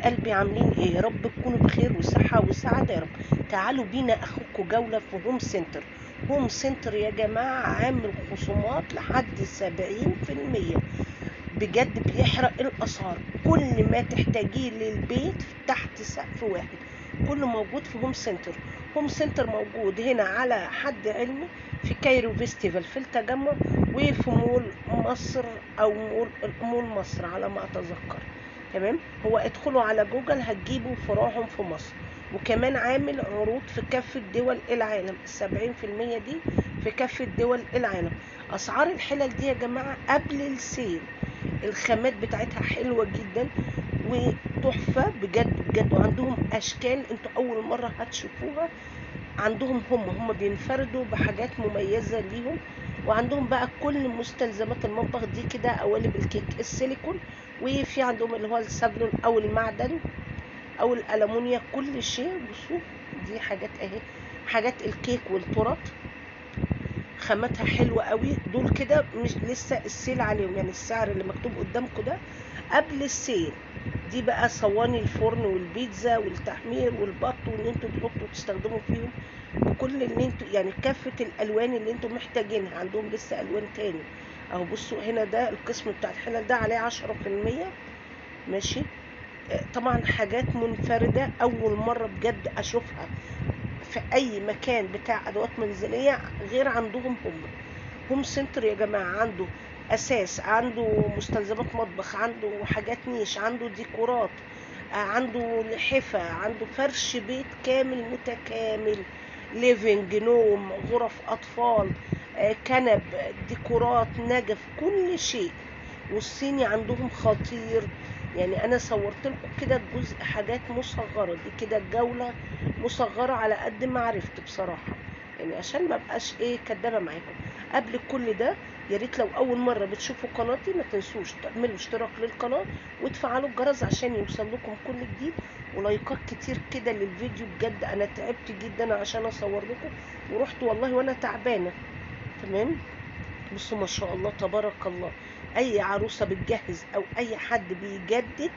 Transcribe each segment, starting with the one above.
قلبي، عاملين ايه؟ يا رب تكونوا بخير وصحة وسعادة يا رب. تعالوا بينا اخدكم جولة في هوم سنتر. هوم سنتر يا جماعة عامل خصومات لحد 70%. بجد بيحرق الاسعار. كل ما تحتاجيه للبيت تحت سقف واحد كله موجود في هوم سنتر. هوم سنتر موجود هنا على حد علمي في كايرو فيستيفال في التجمع، وفي مول مصر او مول مصر على ما اتذكر. تمام، هو ادخلوا على جوجل هتجيبوا فروعهم في مصر. وكمان عامل عروض في كافة دول العالم، 70% دي في كافة دول العالم. اسعار الحلل دي يا جماعة قبل السيل. الخامات بتاعتها حلوة جدا وتحفة بجد بجد، وعندهم اشكال انتوا اول مرة هتشوفوها. عندهم هم بينفردوا بحاجات مميزة ليهم. وعندهم بقى كل مستلزمات المطبخ دي كده، قوالب الكيك السيليكون، وفي عندهم اللي هو السافلون او المعدن او الالومنيا، كل شيء. بصوا دي حاجات اهي، حاجات الكيك والتورت خاماتها حلوة قوي. دول كده مش لسه السيل عليهم، يعني السعر اللي مكتوب قدامكم ده قبل السيل. دي بقى صواني الفرن والبيتزا والتحمير والبط، وان انتوا تحطوا تستخدموا فيهم بكل اللي انتوا يعني كافة الالوان اللي انتوا محتاجينها. عندهم لسه الوان تاني اهو. بصوا هنا ده القسم بتاع الحلل ده عليه 10%. ماشي. طبعا حاجات منفردة اول مرة بجد اشوفها في اي مكان بتاع ادوات منزلية غير عندهم هم. هوم سنتر يا جماعة عنده اساس، عنده مستلزمات مطبخ، عنده حاجات نيش، عنده ديكورات، عنده لحفة، عنده فرش بيت كامل متكامل، ليفنج، نوم، غرف اطفال، كنب، ديكورات، نجف، كل شيء. والصيني عندهم خطير. يعني انا صورت لكم كده جزء حاجات مصغره، دي كده الجوله مصغره على قد ما عرفت بصراحه، يعني عشان ما بقاش ايه كدابه معاكم. قبل كل ده يا ريت لو اول مره بتشوفوا قناتي ما تنسوش تعملوا اشتراك للقناه وتفعلوا الجرس عشان يوصل لكم كل جديد، ولايكات كتير كده للفيديو. بجد انا تعبت جدا عشان اصور لكم، ورحت والله وانا تعبانه. تمام. بصوا ما شاء الله تبارك الله، اي عروسه بتجهز او اي حد بيجدد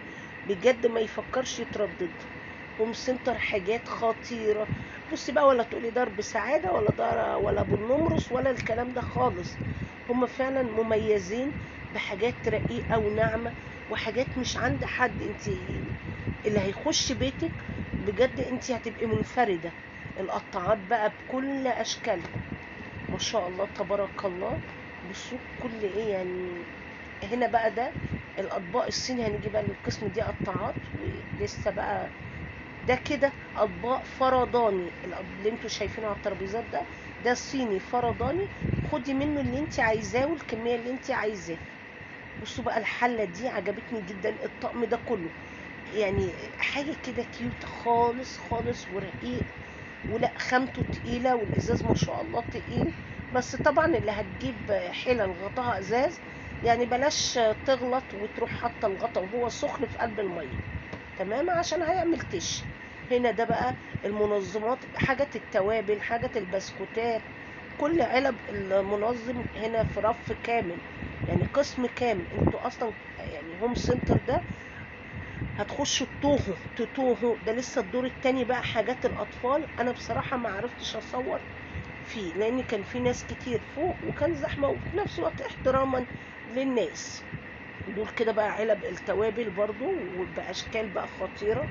بجد ما يفكرش يتردد. هوم سنتر حاجات خطيره. بصي بقى، ولا تقولي ضرب سعاده ولا ولا بالنمرس ولا الكلام ده خالص. هم فعلا مميزين بحاجات رقيقه وناعمه، وحاجات مش عند حد. انت اللي هيخش بيتك بجد انت هتبقي منفرده. القطاعات بقى بكل اشكالها، ما شاء الله تبارك الله. بصوا كل ايه يعني. هنا بقى ده الاطباق الصيني، هنيجي بقى للقسم دي قطاعات ولسه بقى. ده كده اطباق فرداني، اللي انتوا شايفينه على الترابيزات ده صيني فرداني. خدي منه اللي انت عايزاه والكميه اللي انت عايزاه. بصوا بقى الحله دي عجبتني جدا، الطقم ده كله يعني حاجه كده كيوت خالص خالص ورقيق، ولا خامته تقيلة، والإزاز ما شاء الله تقيل. بس طبعا اللي هتجيب حلل غطاها إزاز يعني بلاش تغلط وتروح حاطة الغطا وهو سخن في قلب المية، تمام، عشان هيعمل تش. هنا ده بقى المنظمات، حاجات التوابل، حاجات البسكوتات، كل علب المنظم هنا في رف كامل، يعني قسم كامل. انتوا اصلا يعني هوم سنتر ده هتخشوا تتوهوا. ده لسه الدور التاني بقى حاجات الاطفال. انا بصراحة ما عرفتش اصور فيه لان كان في ناس كتير فوق وكان زحمة، وفي نفس الوقت احتراما للناس. دول كده بقى علب التوابل برضو وباشكال بقى خطيرة.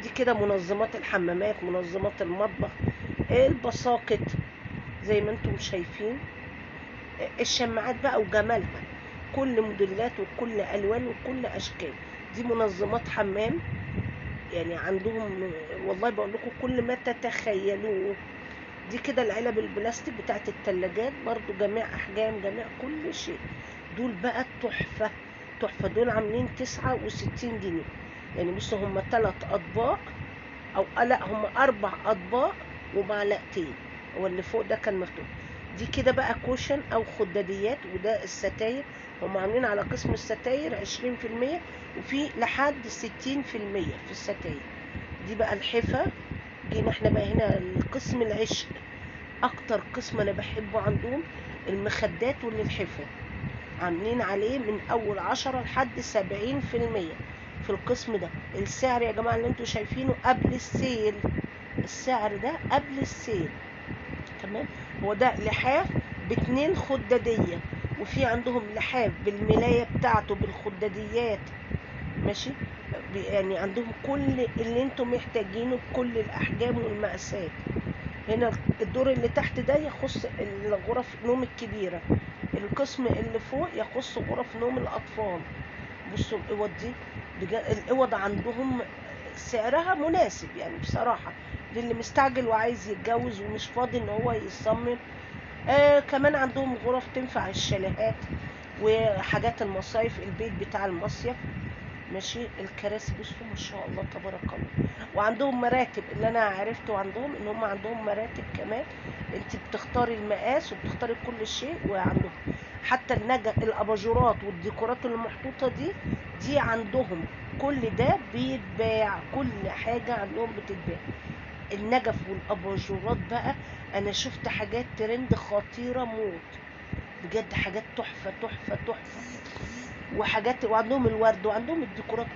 دي كده منظمات الحمامات، منظمات المطبخ، البساكت زي ما انتم شايفين، الشماعات بقى وجمالها، كل موديلات وكل الوان وكل اشكال. دي منظمات حمام، يعني عندهم والله بقول لكم كل ما تتخيلوه. دي كده العلب البلاستيك بتاعت التلاجات برضو، جميع احجام، جميع كل شيء. دول بقى تحفة تحفة. دول عاملين 69 جنيه. يعني بصوا هم 3 اطباق، او لا هم 4 اطباق ومعلقتين. هو اللي فوق ده كان مفتوح. دي كده بقى كوشن او خداديات. وده الستاير، هم عاملين على قسم الستاير 20%، وفي لحد 60% في الستاير. دي بقى الحفا. جينا احنا بقى هنا القسم العشق، اكتر قسم انا بحبه عندهم المخدات والحفا. عاملين عليه من اول 10 لحد 70%. في القسم ده. السعر يا جماعة اللي انتوا شايفينه قبل السيل، السعر ده قبل السيل. تمام. هو ده لحاف ب2 خدادية، وفي عندهم لحاف بالملاية بتاعته بالخداديات. ماشي. يعني عندهم كل اللي انتم محتاجينه بكل الاحجام والمقاسات. هنا الدور اللي تحت ده يخص الغرف النوم الكبيرة، القسم اللي فوق يخص غرف نوم الاطفال. بصوا الاوض دي بجد، الاوض عندهم سعرها مناسب يعني بصراحة للي مستعجل وعايز يتجوز ومش فاضي ان هو يصمم. كمان عندهم غرف تنفع الشاليهات وحاجات المصايف، البيت بتاع المصيف. ماشي. الكراسي بصوا ما شاء الله تبارك الله. وعندهم مراتب، اللي انا عرفته عندهم ان هم عندهم مراتب كمان، انت بتختاري المقاس وبتختاري كل شيء. وعندهم حتى الاباجورات والديكورات اللي محطوطه دي عندهم كل ده بيتباع، كل حاجه عندهم بتتباع. النجف والاباجورات بقى، انا شفت حاجات ترند خطيره موت بجد، حاجات تحفه تحفه تحفه. وحاجات، وعندهم الورد وعندهم الديكورات